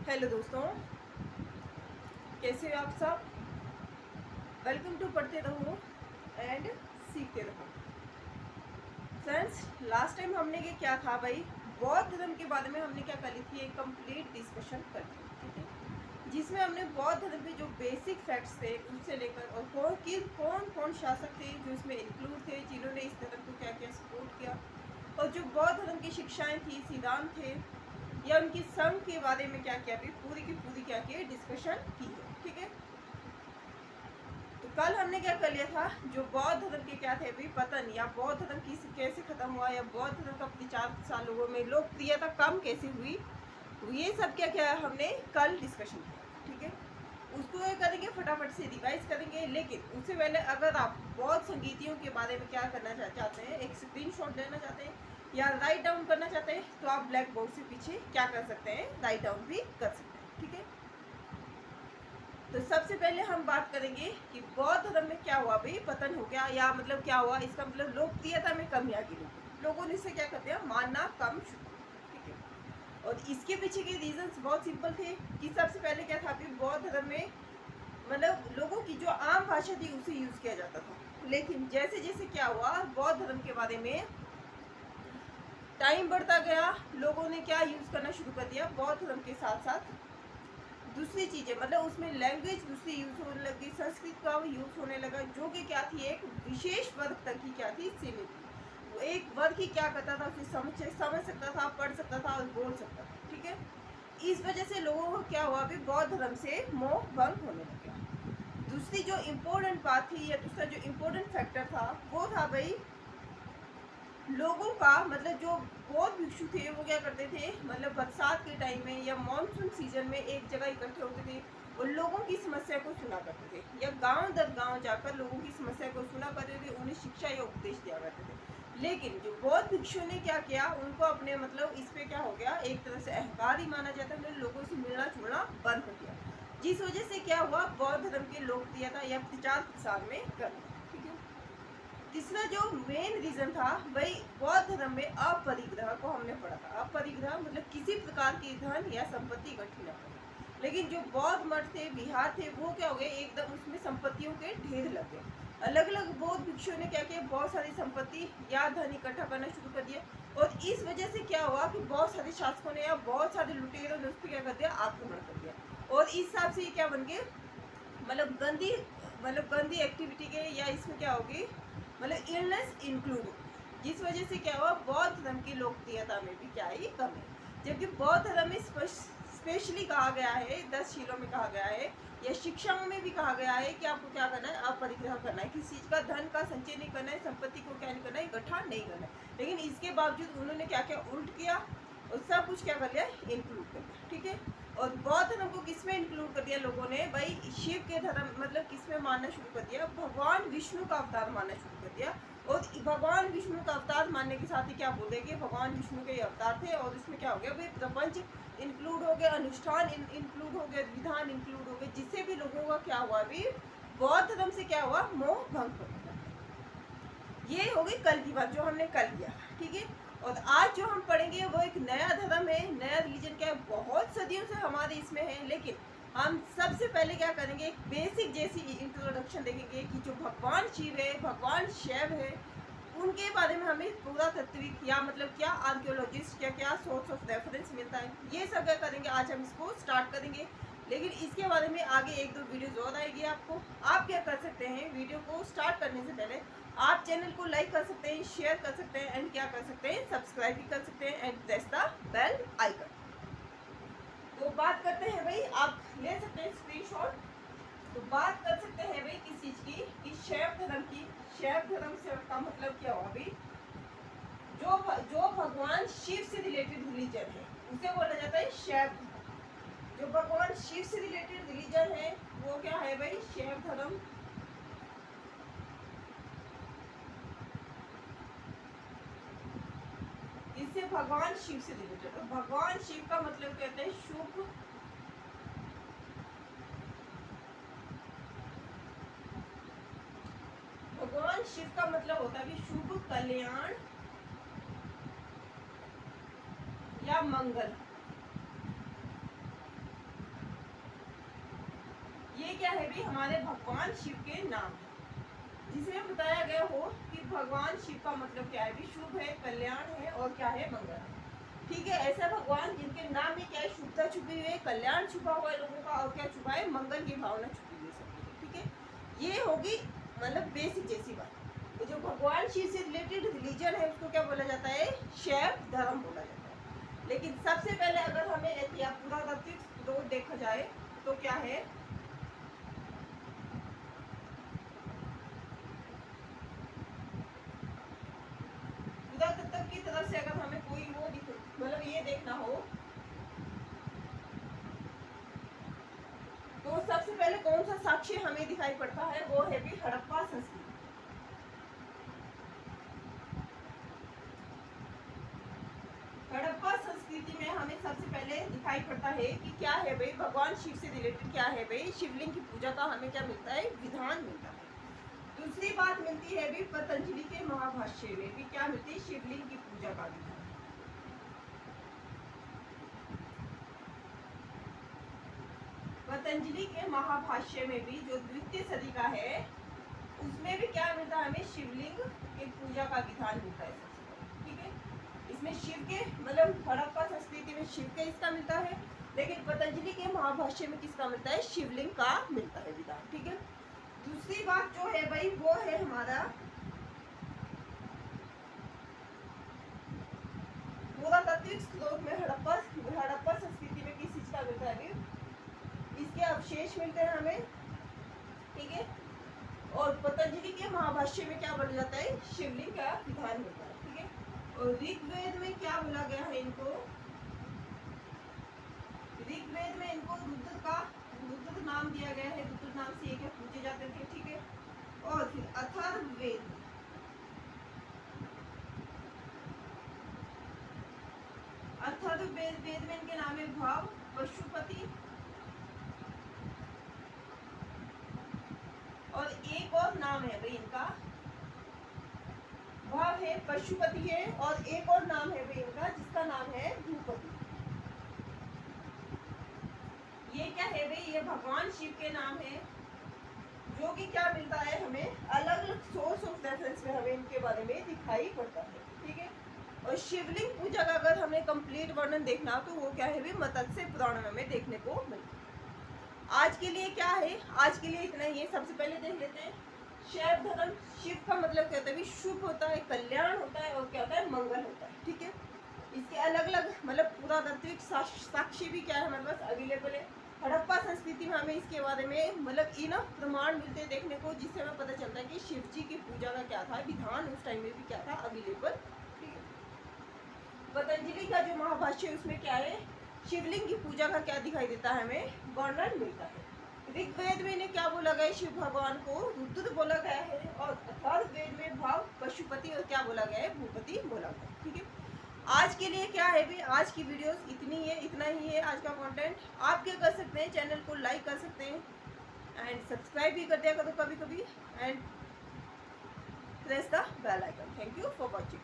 Hello दोस्तों, कैसे हो आप सब। वेलकम टू पढ़ते रहो एंड सीखते रहो। फ्रेंड्स, लास्ट टाइम हमने ये क्या था भाई, बौद्ध धर्म के बारे में हमने क्या करी थी, एक कंप्लीट डिस्कशन कर ली, ठीक है, जिसमें हमने बौद्ध धर्म के जो बेसिक फैक्ट्स थे उससे लेकर और कौन कौन शासक थे जो इसमें इंक्लूड थे, जिन्होंने इस धर्म को क्या क्या सपोर्ट किया, और जो बौद्ध धर्म की शिक्षाएं थी, सिद्धांत थे या उनकी संघ के बारे में क्या क्या भी पूरी की पूरी क्या क्या डिस्कशन की है, ठीक है। तो कल हमने क्या कर लिया था, जो बौद्ध धर्म के क्या थे भी पतन या बौद्ध धर्म कैसे खत्म हुआ या बौद्ध धर्म का 4 साल लोगों में लोकप्रियता कम कैसे हुई, ये सब क्या क्या हमने कल डिस्कशन किया, ठीक है। उसको ये करेंगे, फटाफट से रिवाइज करेंगे, लेकिन उससे पहले अगर आप बौद्ध संगीतियों के बारे में क्या करना चाहते हैं, एक स्क्रीनशॉट लेना चाहते हैं या राइट डाउन करना चाहते हैं, तो आप ब्लैक बोर्ड से पीछे क्या कर सकते हैं, राइट डाउन भी कर सकते हैं, ठीक है। तो सबसे पहले हम बात करेंगे कि बौद्ध धर्म में क्या हुआ भाई, पतन हो गया या मतलब क्या हुआ, इसका मतलब लोकप्रियता में कमी आ गई, लोगों ने इसे क्या करते हैं, मानना कम शुरू, ठीक है। और इसके पीछे के रीजंस बहुत सिंपल थे कि सबसे पहले क्या था, बौद्ध धर्म में मतलब लोगों की जो आम भाषा थी उसे यूज किया जाता था, लेकिन जैसे जैसे क्या हुआ, बौद्ध धर्म के बारे में टाइम बढ़ता गया, लोगों ने क्या यूज करना शुरू कर दिया, बौद्ध धर्म के साथ साथ दूसरी चीजें, मतलब उसमें लैंग्वेज दूसरी यूज होने लगी, संस्कृत का यूज होने लगा, जो कि क्या थी, एक विशेष वर्ग तक की क्या थी, सीमित थी। वो एक वर्ग ही क्या करता था, उसे समझ सकता था, पढ़ सकता था और बोल सकता था, ठीक है। इस वजह से लोगों को क्या हुआ, भी बौद्ध धर्म से मोह भंग होने लगा। दूसरी जो इम्पोर्टेंट बात थी या दूसरा जो इम्पोर्टेंट फैक्टर था वो था भाई, लोगों का मतलब जो बौद्ध भिक्षु थे वो क्या करते थे, मतलब बरसात के टाइम में या मानसून सीजन में एक जगह इकट्ठे होते थे और लोगों की समस्या को सुना करते थे, या गांव दर गांव जाकर लोगों की समस्या को सुना करते थे, उन्हें शिक्षा या उपदेश दिया करते थे। लेकिन जो बौद्ध भिक्षु ने क्या किया, उनको अपने मतलब इस पे क्या हो गया, एक तरह से अहंकार ही माना जाता है, उन्होंने लोगों से मिलना जुलना बंद कर दिया, जिस वजह से क्या हुआ, बौद्ध धर्म की लोकप्रियता या 50 साल में कम। तीसरा जो मेन रीजन था वही, बौद्ध धर्म में अपरिग्रह को हमने पढ़ा था। अपरिग्रह मतलब किसी प्रकार की धन या संपत्ति इकट्ठी न करना, लेकिन जो बौद्ध मठ थे, विहार थे, वो क्या हो गए, एकदम उसमें संपत्तियों के ढेर लग गए। अलग अलग बौद्ध भिक्षुओं ने क्या किया, बहुत सारी संपत्ति या धन इकट्ठा करना शुरू कर दिया, और इस वजह से क्या हुआ कि बहुत सारे शासकों ने या बहुत सारे लुटेरों ने उस पर क्या कर दिया, आक्रमण कर दिया, और इस हिसाब से ये क्या बन गए, मतलब गंदी एक्टिविटी के, या इसमें क्या होगी, मतलब इलनेस इंक्लूड, जिस वजह से क्या हुआ, बौद्ध धर्म की लोकप्रियता में भी क्या है, कमी। जबकि बौद्ध धर्म में स्पेशली कहा गया है, 10 शीलों में कहा गया है या शिक्षाओं में भी कहा गया है कि आपको क्या करना है, अपरिग्रह करना है, किसी चीज का धन का संचय नहीं करना है, संपत्ति को क्या नहीं करना है, इकट्ठा नहीं करना है। लेकिन इसके बावजूद उन्होंने क्या क्या उल्ट किया और सब कुछ क्या कर लिया, इंक्लूड कर लिया, ठीक है। और बौद्ध धर्म को किसमें इंक्लूड कर दिया लोगों ने भाई, शिव के धर्म मतलब किसमें मानना शुरू कर दिया, भगवान विष्णु का अवतार मानना शुरू कर दिया, और भगवान विष्णु का अवतार मानने के साथ ही क्या बोलेंगे, भगवान विष्णु के अवतार थे, और इसमें क्या हो गया भाई, प्रपंच इंक्लूड हो गया, अनुष्ठान इंक्लूड हो गया, विधान इंक्लूड हो गए, जिससे भी लोगों का क्या हुआ, भी बौद्ध धर्म से क्या हुआ, मोह भंग हो गया। ये हो गई कल की बात जो हमने कल किया, ठीक है। और आज जो हम पढ़ेंगे वो एक नया धर्म है, नया रिलीजन क्या है, बहुत सदियों से हमारे इसमें है, लेकिन हम सबसे पहले क्या करेंगे, एक बेसिक जैसी इंट्रोडक्शन देखेंगे कि जो भगवान शिव है, भगवान शैव है, उनके बारे में हमें पूरा तात्विक या मतलब क्या आर्कियोलॉजिस्ट क्या सोर्स ऑफ रेफरेंस मिलता है, ये सब क्या करेंगे, आज हम इसको स्टार्ट करेंगे। लेकिन इसके बारे में आगे 1-2 वीडियोज और आएगी आपको। आप क्या कर सकते हैं, वीडियो को स्टार्ट करने से पहले आप चैनल को लाइक कर सकते हैं, शेयर कर सकते हैं, एंड क्या कर सकते हैं, सब्सक्राइब भी कर सकते हैं, and press the bell icon. तो बात करते हैं भाई, आप ले सकते हैं स्क्रीनशॉट। तो बात कर सकते हैं भाई किस चीज की, कि शैव धर्म की। शैव धर्म से का मतलब क्या हुआ भाई, जो भगवान शिव से रिलेटेड रिलीजन है उसे बोला जाता है शैव धर्म। जो भगवान शिव से रिलेटेड रिलीजन है वो क्या है भाई, शैव धर्म। इससे भगवान शिव से रिलेटेड, तो भगवान शिव का मतलब कहते हैं शुभ, भगवान शिव का मतलब होता है शुभ, कल्याण या मंगल। हमारे भगवान शिव के नाम है, जिसमें बताया गया हो कि भगवान शिव का मतलब क्या है भी, शुभ है, कल्याण है और क्या है, मंगल है। ठीक है, ऐसा भगवान जिनके नाम में क्या है, शुभता छुपी हुई है, कल्याण छुपा हुआ है लोगों का, और क्या छुपा है, मंगल की भावना छुपी हुई है। ठीक है, ये होगी मतलब बेसिक जैसी बात। तो जो भगवान शिव से रिलेटेड रिलीजन है उसको क्या बोला जाता है, शैव धर्म बोला जाता है। लेकिन सबसे पहले अगर हमें पुरातात्विक स्रोत देखा जाए तो क्या है, पुरातत्व की तरफ से अगर हमें कोई वो मतलब ये देखना हो तो सबसे पहले कौन सा साक्ष्य हमें दिखाई पड़ता है, वो है भी हड़प्पा संस्कृति। हड़प्पा संस्कृति में हमें सबसे पहले दिखाई पड़ता है कि क्या है भाई, भगवान शिव से रिलेटेड क्या है भाई, शिवलिंग की पूजा का हमें क्या मिलता है, विधान मिलता है। दूसरी बात मिलती है भी पतंजलि के महाभाष्य में भी क्या मिलती है, शिवलिंग की पूजा का विधान। पतंजलि के महाभाष्य में भी जो द्वितीय सदी का है उसमें भी क्या मिलता है हमें, शिवलिंग की पूजा का विधान मिलता है। ठीक है, इसमें शिव के मतलब हड़प्पा संस्कृति में शिव के इसका मिलता है, लेकिन पतंजलि के महाभाष्य में किसका मिलता है, शिवलिंग का मिलता है विधान। ठीक है, दूसरी बात जो है भाई वो है हमारा पुरातात्विक स्रोत में हड़प्पा संस्कृति में किस चीज का मिलता है, इसके अवशेष मिलते हैं हमें। ठीक है, और पतंजलि के महाभाष्य में क्या बोला जाता है, शिवलिंग का विधान मिलता है। ठीक है, और ऋग्वेद में क्या बोला गया है इनको, ऋग्वेद में इनको रुद्र नाम दिया गया है, रुद्र नाम से ये क्या पूजे जाते थे। ठीक है, और फिर अथर्ववेद में इनके नाम है भाव, पशुपति, और एक और नाम है भाई इनका, भाव है, पशुपति है, और एक और नाम है भाई इनका जिसका नाम है भूपति। ये क्या है भाई, ये भगवान शिव के नाम है, जो कि क्या मिलता है हमें, अलग अलग सोर्स ऑफ रेफरेंस में हमें इनके बारे में दिखाई पड़ता है। ठीक है, और शिवलिंग पूजा का अगर हमें कंप्लीट वर्णन देखना तो वो क्या है भी, मत्स्य पुराण में हमें देखने को मिलता है। आज के लिए क्या है, आज के लिए इतना ही है। सबसे पहले देख लेते हैं शैव धर्म। शिव का मतलब क्या होता है, शुभ होता है, कल्याण होता है, और क्या होता है, मंगल होता है। ठीक है, इसके अलग अलग मतलब पुरातात्विक साक्ष्य भी क्या है हमारे पास अवेलेबल है। हड़प्पा संस्कृति में हमें इसके बारे में मतलब इनफ प्रमाण मिलते हैं देखने को, जिससे हमें पता चलता है कि शिव जी की पूजा का क्या था विधान, उस टाइम में भी क्या था अवेलेबल। ठीक है, पतंजलि का जो महाभाष्य है उसमें क्या है, शिवलिंग की पूजा का क्या दिखाई देता है, हमें वर्णन मिलता है। ऋग्वेद में इन्हें क्या बोला गया है, शिव भगवान को रुद्र बोला गया है, और अथर्ववेद में भाव, पशुपति, और क्या बोला गया है, भूपति बोला गया है। ठीक है, आज के लिए क्या है भी, आज की वीडियोस इतना ही है आज का कंटेंट। आप क्या कर सकते हैं, चैनल को लाइक कर सकते हैं एंड सब्सक्राइब भी कर दिया करो कभी कभी, and press the bell icon. Thank you for watching.